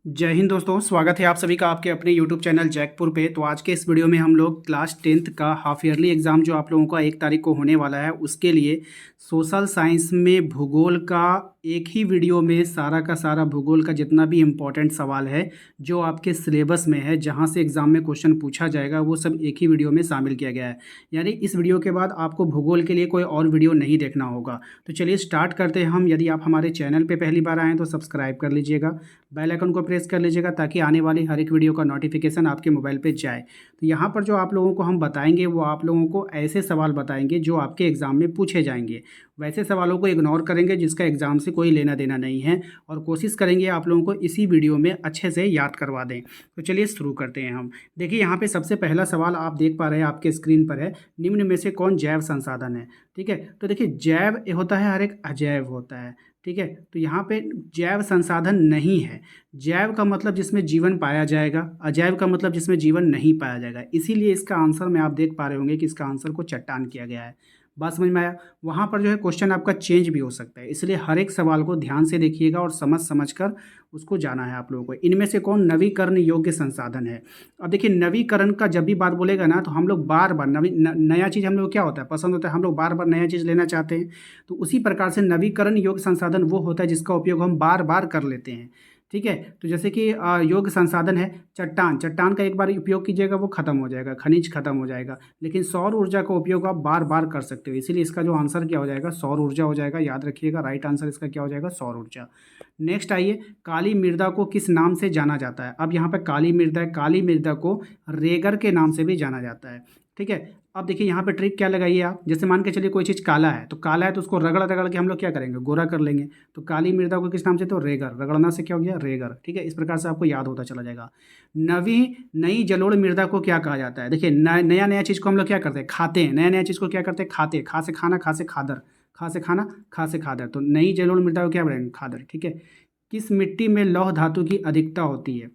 जय हिंद दोस्तों, स्वागत है आप सभी का आपके अपने YouTube चैनल जैकपुर पे। तो आज के इस वीडियो में हम लोग क्लास 10th का हाफ ईयरली एग्ज़ाम जो आप लोगों का 1 तारीख को होने वाला है, उसके लिए सोशल साइंस में भूगोल का एक ही वीडियो में सारा का सारा भूगोल का जितना भी इम्पोर्टेंट सवाल है जो आपके सिलेबस में है, जहाँ से एग्ज़ाम में क्वेश्चन पूछा जाएगा, वो सब एक ही वीडियो में शामिल किया गया है। यानी इस वीडियो के बाद आपको भूगोल के लिए कोई और वीडियो नहीं देखना होगा। तो चलिए स्टार्ट करते हैं हम। यदि आप हमारे चैनल पर पहली बार आए हैं तो सब्सक्राइब कर लीजिएगा, बेल आइकन को प्रेस कर लीजिएगा ताकि आने वाली हर एक वीडियो का नोटिफिकेशन आपके मोबाइल पे जाए। तो यहाँ पर जो आप लोगों को हम बताएंगे वो आप लोगों को ऐसे सवाल बताएंगे जो आपके एग्ज़ाम में पूछे जाएंगे। वैसे सवालों को इग्नोर करेंगे जिसका एग्ज़ाम से कोई लेना देना नहीं है, और कोशिश करेंगे आप लोगों को इसी वीडियो में अच्छे से याद करवा दें। तो चलिए शुरू करते हैं हम। देखिए यहाँ पे सबसे पहला सवाल आप देख पा रहे हैं, आपके स्क्रीन पर है, निम्न में से कौन जैव संसाधन है। ठीक है, तो देखिए जैव होता है, हर एक अजैव होता है। ठीक है, तो यहाँ पे जैव संसाधन नहीं है। जैव का मतलब जिसमें जीवन पाया जाएगा, अजैव का मतलब जिसमें जीवन नहीं पाया जाएगा। इसीलिए इसका आंसर में आप देख पा रहे होंगे कि इसका आंसर को चट्टान किया गया है। बात समझ में आया। वहाँ पर जो है क्वेश्चन आपका चेंज भी हो सकता है, इसलिए हर एक सवाल को ध्यान से देखिएगा और समझ समझ कर उसको जाना है आप लोगों को। इनमें से कौन नवीकरण योग्य संसाधन है। अब देखिए नवीकरण का जब भी बात बोलेगा ना, तो हम लोग बार बार नया चीज़ हम लोग क्या होता है, पसंद होता है, हम लोग बार बार नया चीज़ लेना चाहते हैं। तो उसी प्रकार से नवीकरण योग्य संसाधन वो होता है जिसका उपयोग हम बार बार कर लेते हैं। ठीक है, तो जैसे कि योग्य संसाधन है चट्टान। चट्टान का एक बार उपयोग कीजिएगा वो खत्म हो जाएगा, खनिज खत्म हो जाएगा। लेकिन सौर ऊर्जा का उपयोग आप बार बार कर सकते हो, इसीलिए इसका जो आंसर क्या हो जाएगा, सौर ऊर्जा हो जाएगा। याद रखिएगा, राइट आंसर इसका क्या हो जाएगा, सौर ऊर्जा। नेक्स्ट आइए, काली मृदा को किस नाम से जाना जाता है। अब यहाँ पर काली मृदा है, काली मृदा को रेगर के नाम से भी जाना जाता है। ठीक है, अब देखिए यहाँ पे ट्रिक क्या लगाइए आप। जैसे मान के चलिए कोई चीज़ काला है, तो काला है तो उसको रगड़ रगड़ के हम लोग क्या करेंगे, गोरा कर लेंगे। तो काली मृदा को किस नाम से, तो रेगर, रगड़ना से क्या हो गया, रेगर। ठीक है, इस प्रकार से आपको याद होता चला जाएगा। नई जलोढ़ मृदा को क्या कहा जाता है। देखिए नया नया चीज़ को हम लोग क्या करते हैं, खाते हैं। नया नया चीज़ को क्या करते हैं, खाते। खा से खाना, खा से खादर, खा से खाना, खा से खादर। तो नई जलोढ़ मृदा को क्या बोलेंगे, खादर। ठीक है, किस मिट्टी में लौह धातु की अधिकता होती है।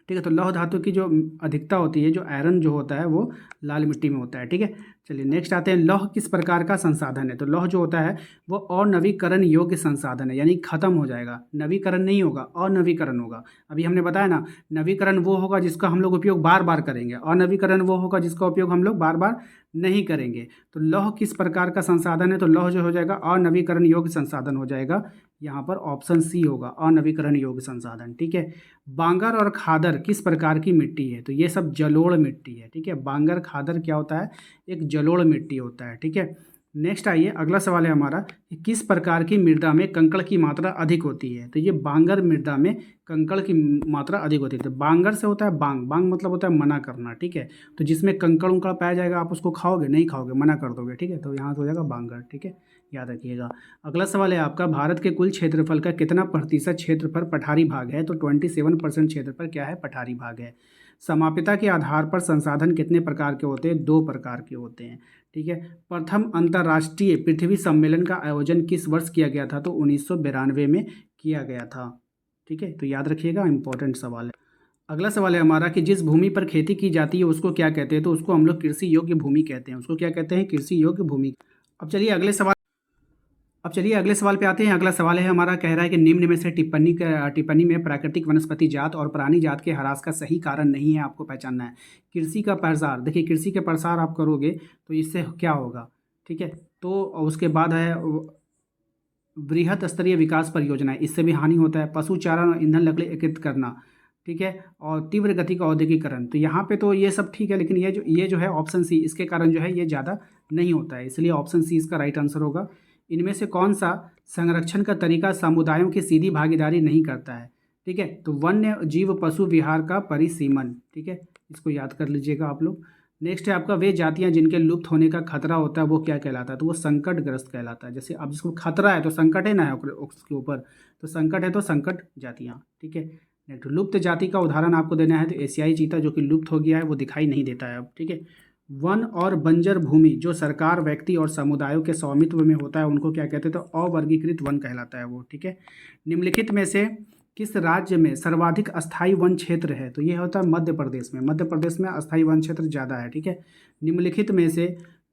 ठीक है, तो लौह धातु की जो अधिकता होती है, जो आयरन जो होता है, वो लाल मिट्टी में होता है। ठीक है, चलिए नेक्स्ट आते हैं, लौह किस प्रकार का संसाधन है। तो लौह जो होता है वो अनवीकरण योग्य संसाधन है, यानी खत्म हो जाएगा। नवीकरण नहीं होगा, अनवीकरण होगा। अभी हमने बताया ना, नवीकरण वो होगा जिसका हम लोग उपयोग बार बार करेंगे, अनवीकरण वो होगा जिसका उपयोग हम लोग बार बार नहीं करेंगे। तो लौह किस प्रकार का संसाधन है, तो लौह जो हो जाएगा अनवीकरण योग्य संसाधन हो जाएगा। यहाँ पर ऑप्शन सी होगा, अनवीकरण योग्य संसाधन। ठीक है, बांगर और खादर किस प्रकार की मिट्टी है, तो ये सब जलोढ़ मिट्टी है। ठीक है, बांगर खादर क्या होता है, एक जलोढ़ मिट्टी होता है। ठीक है, नेक्स्ट आइए, अगला सवाल है हमारा कि किस प्रकार की मृदा में कंकड़ की मात्रा अधिक होती है। तो ये बांगर मृदा में कंकड़ की मात्रा अधिक होती है। तो बांगर से होता है बांग, बांग मतलब होता है मना करना। ठीक है, तो जिसमें कंकड़ उंकड़ पाया जाएगा आप उसको खाओगे नहीं, खाओगे, मना कर दोगे। ठीक है, तो यहाँ से हो जाएगा बांगर। ठीक है, याद रखिएगा। अगला सवाल है आपका, भारत के कुल क्षेत्रफल का कितना प्रतिशत क्षेत्र पर पठारी भाग है। तो 27% क्षेत्र पर क्या है, पठारी भाग है। समापिता के आधार पर संसाधन कितने प्रकार के होते हैं, 2 प्रकार के होते हैं। ठीक है, प्रथम अंतर्राष्ट्रीय पृथ्वी सम्मेलन का आयोजन किस वर्ष किया गया था, तो 1992 में किया गया था। ठीक है, तो याद रखिएगा, इंपॉर्टेंट सवाल है। अगला सवाल है हमारा कि जिस भूमि पर खेती की जाती है उसको क्या कहते हैं, तो उसको हम लोग कृषि योग्य भूमि कहते हैं। उसको क्या कहते हैं, कृषि योग्य भूमि। अब चलिए अगले सवाल अब चलिए अगले सवाल पे आते हैं। अगला सवाल है हमारा, कह रहा है कि निम्न में से टिप्पणी में प्राकृतिक वनस्पति जात और प्राणी जात के ह्रास का सही कारण नहीं है, आपको पहचानना है। कृषि का प्रसार, देखिए कृषि के प्रसार आप करोगे तो इससे क्या होगा। ठीक है, तो उसके बाद है वृहत स्तरीय विकास परियोजनाएं, इससे भी हानि होता है। पशु चारा और ईंधन लकड़ी एकत्रित करना। ठीक है, और तीव्र गति का औद्योगिकरण। तो यहाँ पे तो ये सब ठीक है, लेकिन ये जो है ऑप्शन सी, इसके कारण जो है ये ज़्यादा नहीं होता है, इसलिए ऑप्शन सी इसका राइट आंसर होगा। इनमें से कौन सा संरक्षण का तरीका समुदायों की सीधी भागीदारी नहीं करता है। ठीक है, तो वन्य जीव पशु विहार का परिसीमन। ठीक है, इसको याद कर लीजिएगा आप लोग। नेक्स्ट है आपका, वे जातियां जिनके लुप्त होने का खतरा होता है वो क्या कहलाता है, तो वो संकटग्रस्त कहलाता है। जैसे अब जिसको खतरा है तो संकट है ना उसके ऊपर, तो संकट है तो संकट जातियाँ। ठीक है, नेक्स्ट लुप्त जाति का उदाहरण आपको देना है, तो एशियाई चीता जो कि लुप्त हो गया है, वो दिखाई नहीं देता है अब। ठीक है, वन और बंजर भूमि जो सरकार, व्यक्ति और समुदायों के स्वामित्व में होता है उनको क्या कहते हैं, तो अवर्गीकृत वन कहलाता है वो। ठीक है, निम्नलिखित में से किस राज्य में सर्वाधिक अस्थायी वन क्षेत्र है, तो ये होता है मध्य प्रदेश में। मध्य प्रदेश में अस्थायी वन क्षेत्र ज़्यादा है। ठीक है, निम्नलिखित में से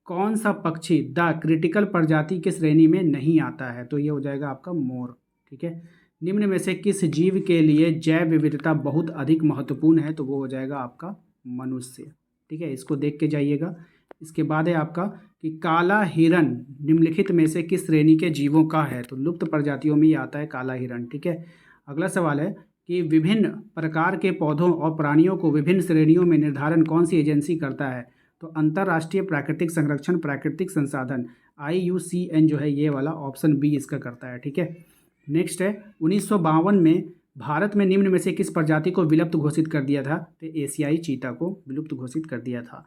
कौन सा पक्षी द क्रिटिकल प्रजाति की श्रेणी में नहीं आता है, तो ये हो जाएगा आपका मोर। ठीक है, निम्न में से किस जीव के लिए जैव विविधता बहुत अधिक महत्वपूर्ण है? तो वो हो जाएगा आपका मनुष्य। ठीक है, इसको देख के जाइएगा। इसके बाद है आपका कि काला हिरन निम्नलिखित में से किस श्रेणी के जीवों का है? तो लुप्त प्रजातियों में ही आता है काला हिरन। ठीक है, अगला सवाल है कि विभिन्न प्रकार के पौधों और प्राणियों को विभिन्न श्रेणियों में निर्धारण कौन सी एजेंसी करता है? तो अंतर्राष्ट्रीय प्राकृतिक संरक्षण प्राकृतिक संसाधन IUCN जो है ये वाला ऑप्शन बी इसका करता है। ठीक है, नेक्स्ट है 1952 में भारत में निम्न में से किस प्रजाति को विलुप्त घोषित कर दिया था? तो एशियाई चीता को विलुप्त घोषित कर दिया था।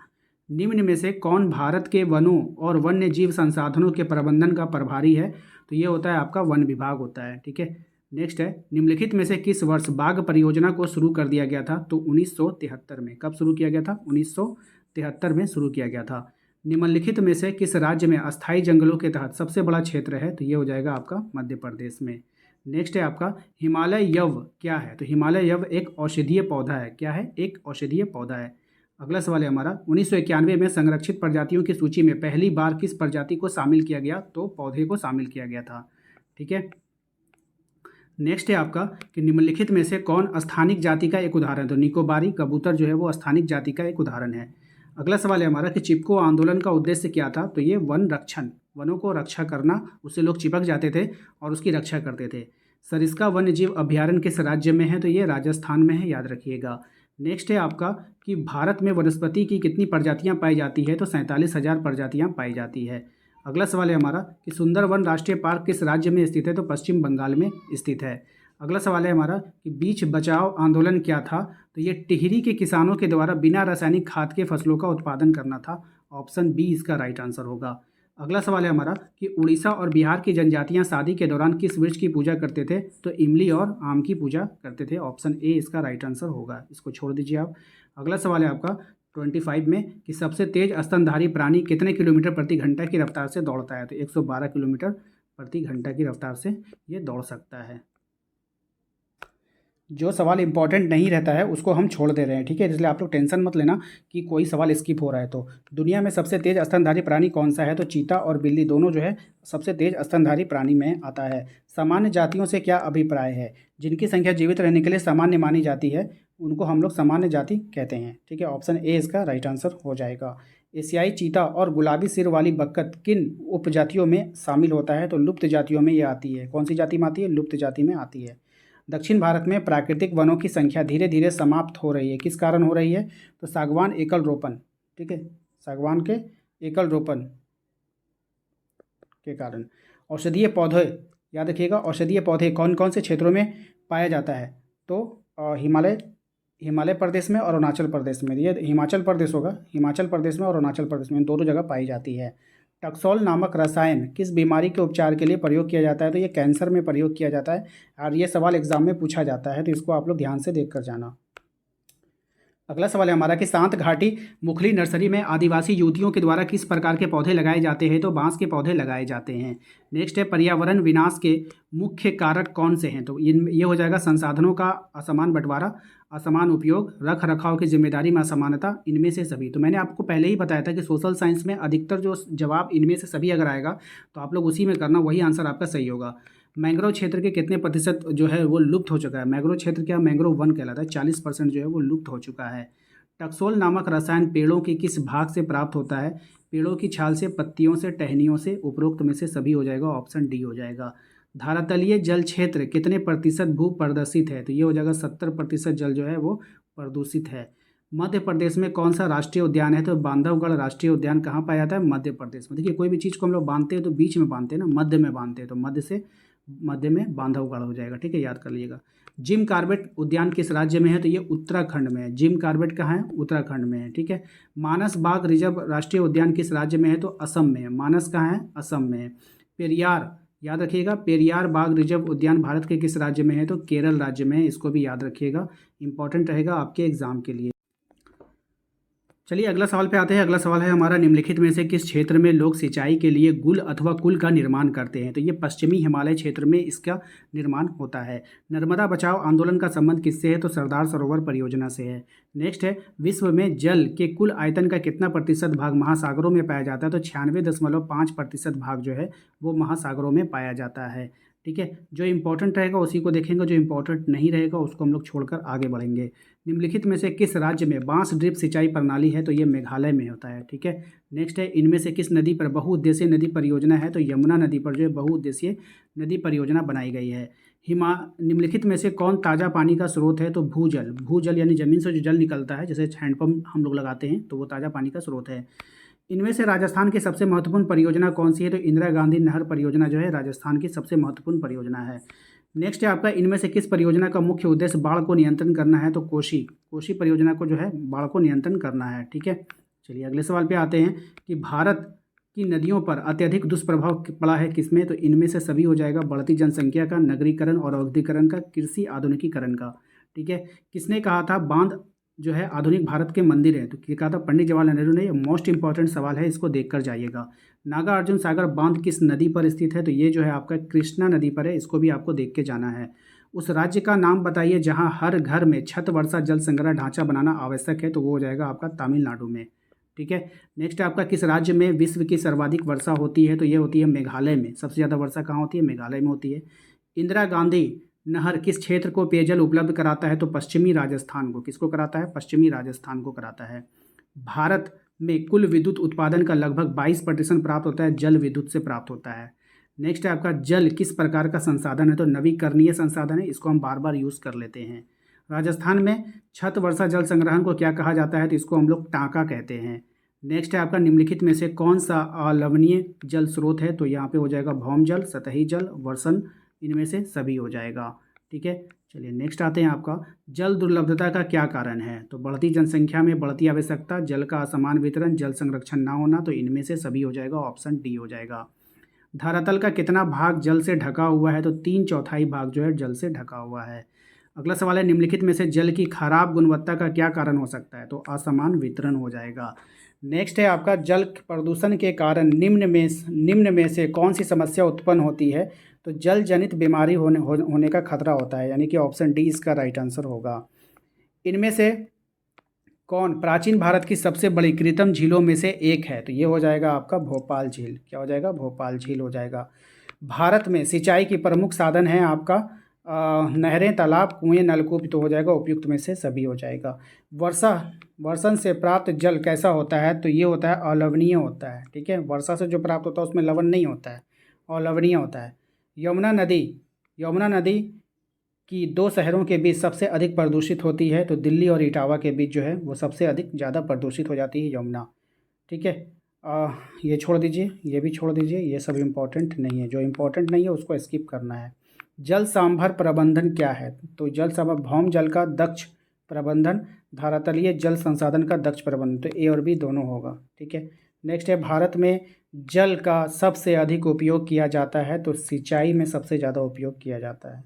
निम्न में से कौन भारत के वनों और वन्य जीव संसाधनों के प्रबंधन का प्रभारी है? तो ये होता है आपका वन विभाग होता है। ठीक है, नेक्स्ट है निम्नलिखित में से किस वर्ष बाघ परियोजना को शुरू कर दिया गया था? तो 1973 में। कब शुरू किया गया था? 1973 में शुरू किया गया था। निम्नलिखित में से किस राज्य में अस्थायी जंगलों के तहत सबसे बड़ा क्षेत्र है? तो ये हो जाएगा आपका मध्य प्रदेश में। नेक्स्ट है आपका हिमालय यव क्या है? तो हिमालय यव एक औषधीय पौधा है। क्या है? एक औषधीय पौधा है। अगला सवाल है हमारा 1991 में संरक्षित प्रजातियों की सूची में पहली बार किस प्रजाति को शामिल किया गया? तो पौधे को शामिल किया गया था। ठीक है, नेक्स्ट है आपका कि निम्नलिखित में से कौन स्थानिक जाति का एक उदाहरण है? तो निकोबारी कबूतर जो है वो स्थानिक जाति का एक उदाहरण है। अगला सवाल है हमारा कि चिपको आंदोलन का उद्देश्य क्या था? तो ये वन रक्षण, वनों को रक्षा करना, उससे लोग चिपक जाते थे और उसकी रक्षा करते थे। सरिस्का वन्य जीव अभयारण्य किस राज्य में है? तो ये राजस्थान में है, याद रखिएगा। नेक्स्ट है आपका कि भारत में वनस्पति की कितनी प्रजातियां पाई जाती है? तो 47,000 प्रजातियां पाई जाती है। अगला सवाल है हमारा कि सुंदरवन राष्ट्रीय पार्क किस राज्य में स्थित है? तो पश्चिम बंगाल में स्थित है। अगला सवाल है हमारा कि बीज बचाओ आंदोलन क्या था? तो ये टिहरी के किसानों के द्वारा बिना रासायनिक खाद के फसलों का उत्पादन करना था। ऑप्शन बी इसका राइट आंसर होगा। अगला सवाल है हमारा कि उड़ीसा और बिहार की जनजातियां शादी के दौरान किस वृक्ष की पूजा करते थे? तो इमली और आम की पूजा करते थे। ऑप्शन ए इसका राइट आंसर होगा, इसको छोड़ दीजिए आप। अगला सवाल है आपका 25 में कि सबसे तेज स्तनधारी प्राणी कितने किलोमीटर प्रति घंटा की रफ्तार से दौड़ता है? तो 112 किलोमीटर प्रति घंटा की रफ्तार से ये दौड़ सकता है। जो सवाल इंपॉर्टेंट नहीं रहता है उसको हम छोड़ दे रहे हैं। ठीक है, इसलिए आप लोग टेंशन मत लेना कि कोई सवाल स्किप हो रहा है। तो दुनिया में सबसे तेज स्तनधारी प्राणी कौन सा है? तो चीता और बिल्ली दोनों जो है सबसे तेज स्तनधारी प्राणी में आता है। सामान्य जातियों से क्या अभिप्राय है? जिनकी संख्या जीवित रहने के लिए सामान्य मानी जाती है उनको हम लोग सामान्य जाति कहते हैं। ठीक है, ऑप्शन ए इसका राइट आंसर हो जाएगा। एशियाई चीता और गुलाबी सिर वाली बक्कत किन उपजातियों में शामिल होता है? तो लुप्त जातियों में ये आती है। कौन सी जाति में आती है? लुप्त जाति में आती है। दक्षिण भारत में प्राकृतिक वनों की संख्या धीरे धीरे समाप्त हो रही है, किस कारण हो रही है? तो सागवान एकल रोपण। ठीक है, सागवान के एकल रोपण के कारण। औषधीय पौधे याद रखिएगा, औषधीय पौधे कौन कौन से क्षेत्रों में पाया जाता है? तो हिमालय प्रदेश में और अरुणाचल प्रदेश में। ये हिमाचल प्रदेश होगा, हिमाचल प्रदेश में और अरुणाचल प्रदेश में, इन दोनों जगह पाई जाती है। टक्सोल नामक रसायन किस बीमारी के उपचार के लिए प्रयोग किया जाता है? तो ये कैंसर में प्रयोग किया जाता है और ये सवाल एग्जाम में पूछा जाता है, तो इसको आप लोग ध्यान से देख कर जाना। अगला सवाल है हमारा कि शांत घाटी मुखली नर्सरी में आदिवासी युवतियों के द्वारा किस प्रकार के पौधे लगाए जाते हैं? तो बांस के पौधे लगाए जाते हैं। नेक्स्ट है पर्यावरण विनाश के मुख्य कारक कौन से हैं? तो ये हो जाएगा संसाधनों का असमान बंटवारा, असमान उपयोग, रख रखाव की जिम्मेदारी में असमानता, इनमें से सभी। तो मैंने आपको पहले ही बताया था कि सोशल साइंस में अधिकतर जो जवाब इनमें से सभी अगर आएगा तो आप लोग उसी में करना, वही आंसर आपका सही होगा। मैंग्रोव क्षेत्र के कितने प्रतिशत जो है वो लुप्त हो चुका है? मैंग्रोव क्षेत्र क्या मैंग्रोव वन कहलाता है, 40% जो है वो लुप्त हो चुका है। टक्सोल नामक रसायन पेड़ों के किस भाग से प्राप्त होता है? पेड़ों की छाल से, पत्तियों से, टहनियों से, उपरोक्त में से सभी हो जाएगा, ऑप्शन डी हो जाएगा। धरातलीय जल क्षेत्र कितने प्रतिशत भू प्रदूषित है? तो ये हो जाएगा 70% जल जो है वो प्रदूषित है। मध्य प्रदेश में कौन सा राष्ट्रीय उद्यान है? तो बांधवगढ़ राष्ट्रीय उद्यान कहाँ पाया जाता है? मध्य प्रदेश में। देखिए कोई भी चीज़ को हम लोग बांधते हैं तो बीच में बांधते हैं ना, मध्य में बांधते हैं, तो मध्य में बांधवगढ़ हो जाएगा। ठीक है, याद कर लीजिएगा। जिम कॉर्बेट उद्यान किस राज्य में है? तो ये उत्तराखंड में है। जिम कॉर्बेट कहाँ है? उत्तराखंड में है। ठीक है, मानस बाघ रिजर्व राष्ट्रीय उद्यान किस राज्य में है? तो असम में है। मानस कहाँ है? असम में है। पेरियार याद रखिएगा, पेरियार बाघ रिजर्व उद्यान भारत के किस राज्य में है? तो केरल राज्य में है। इसको भी याद रखिएगा, इंपॉर्टेंट रहेगा आपके एग्जाम के लिए। चलिए अगला सवाल पे आते हैं। अगला सवाल है हमारा निम्नलिखित में से किस क्षेत्र में लोग सिंचाई के लिए गुल अथवा कुल का निर्माण करते हैं? तो ये पश्चिमी हिमालय क्षेत्र में इसका निर्माण होता है। नर्मदा बचाओ आंदोलन का संबंध किससे है? तो सरदार सरोवर परियोजना से है। नेक्स्ट है विश्व में जल के कुल आयतन का कितना प्रतिशत भाग महासागरों में पाया जाता है? तो 96.5% भाग जो है वो महासागरों में पाया जाता है। ठीक है, जो इम्पोर्टेंट रहेगा उसी को देखेंगे, जो इम्पोर्टेंट नहीं रहेगा उसको हम लोग छोड़कर आगे बढ़ेंगे। निम्नलिखित में से किस राज्य में बांस ड्रिप सिंचाई प्रणाली है? तो ये मेघालय में होता है। ठीक है, नेक्स्ट है, इनमें से किस नदी पर बहुउद्देशीय नदी परियोजना है? तो यमुना नदी पर जो है बहुउद्देशीय नदी परियोजना बनाई गई है। निम्नलिखित में से कौन ताज़ा पानी का स्रोत है? तो भूजल। भूजल यानी ज़मीन से जो जल निकलता है, जैसे हैंडपम्प हम लोग लगाते हैं, तो वो ताज़ा पानी का स्रोत है। इनमें से राजस्थान की सबसे महत्वपूर्ण परियोजना कौन सी है? तो इंदिरा गांधी नहर परियोजना जो है राजस्थान की सबसे महत्वपूर्ण परियोजना है। नेक्स्ट है आपका, इनमें से किस परियोजना का मुख्य उद्देश्य बाढ़ को नियंत्रण करना है? तो कोशी परियोजना को जो है बाढ़ को नियंत्रण करना है। ठीक है, चलिए अगले सवाल पे आते हैं कि भारत की नदियों पर अत्यधिक दुष्प्रभाव पड़ा है किसमें? तो इनमें से सभी हो जाएगा, बढ़ती जनसंख्या का, नगरीकरण और औद्योगिकरण का, कृषि आधुनिकीकरण का। ठीक है, किसने कहा था बांध जो है आधुनिक भारत के मंदिर है? तो ये कहा था पंडित जवाहरलाल नेहरू ने। ये मोस्ट इंपॉर्टेंट सवाल है, इसको देख कर जाइएगा। नागार्जुन सागर बांध किस नदी पर स्थित है? तो ये जो है आपका कृष्णा नदी पर है, इसको भी आपको देख के जाना है। उस राज्य का नाम बताइए जहां हर घर में छत वर्षा जल संग्रह ढांचा बनाना आवश्यक है? तो वो हो जाएगा आपका तमिलनाडु में। ठीक है, नेक्स्ट आपका, किस राज्य में विश्व की सर्वाधिक वर्षा होती है? तो ये होती है मेघालय में। सबसे ज़्यादा वर्षा कहाँ होती है? मेघालय में होती है। इंदिरा गांधी नहर किस क्षेत्र को पेयजल उपलब्ध कराता है? तो पश्चिमी राजस्थान को। किसको कराता है? पश्चिमी राजस्थान को कराता है। भारत में कुल विद्युत उत्पादन का लगभग 22% प्राप्त होता है जल विद्युत से प्राप्त होता है। नेक्स्ट है आपका, जल किस प्रकार का संसाधन है? तो नवीकरणीय संसाधन है, इसको हम बार बार यूज़ कर लेते हैं। राजस्थान में छत वर्षा जल संग्रहण को क्या कहा जाता है? तो इसको हम लोग टाँका कहते हैं। नेक्स्ट है आपका, निम्नलिखित में से कौन सा अलवणीय जल स्रोत है? तो यहाँ पे हो जाएगा भौम जल, सतही जल, वर्षण, इनमें से सभी हो जाएगा। ठीक है, चलिए नेक्स्ट आते हैं आपका, जल दुर्लभता का क्या कारण है? तो बढ़ती जनसंख्या में बढ़ती आवश्यकता, जल का असमान वितरण, जल संरक्षण ना होना, तो इनमें से सभी हो जाएगा, ऑप्शन डी हो जाएगा। धरातल का कितना भाग जल से ढका हुआ है? तो 3/4 भाग जो है जल से ढका हुआ है। अगला सवाल है, निम्नलिखित में से जल की खराब गुणवत्ता का क्या कारण हो सकता है? तो असमान वितरण हो जाएगा। नेक्स्ट है आपका, जल प्रदूषण के कारण निम्न में से कौन सी समस्या उत्पन्न होती है? तो जल जनित बीमारी होने का खतरा होता है, यानी कि ऑप्शन डी इसका राइट आंसर होगा। इनमें से कौन प्राचीन भारत की सबसे बड़ी कृत्रिम झीलों में से एक है? तो ये हो जाएगा आपका भोपाल झील। क्या हो जाएगा? भोपाल झील हो जाएगा। भारत में सिंचाई की प्रमुख साधन है आपका नहरें, तालाब, कुएं, नलकूप, तो हो जाएगा उपयुक्त में से सभी हो जाएगा। वर्षण से प्राप्त जल कैसा होता है? तो ये होता है अलवणीय होता है। ठीक है, वर्षा से जो प्राप्त होता है उसमें लवण नहीं होता है, अलवणीय होता है। यमुना नदी की दो शहरों के बीच सबसे अधिक प्रदूषित होती है? तो दिल्ली और इटावा के बीच जो है वो सबसे अधिक ज़्यादा प्रदूषित हो जाती है यमुना। ठीक है, ये छोड़ दीजिए, ये भी छोड़ दीजिए, ये सब इम्पोर्टेंट नहीं है। जो इम्पोर्टेंट नहीं है उसको स्किप करना है। जल सांभर प्रबंधन क्या है? तो जल सांभर भौम जल का दक्ष प्रबंधन, धरातलीय जल संसाधन का दक्ष प्रबंधन, तो ए और बी दोनों होगा। ठीक है, नेक्स्ट है, भारत में जल का सबसे अधिक उपयोग किया जाता है? तो सिंचाई में सबसे ज़्यादा उपयोग किया जाता है।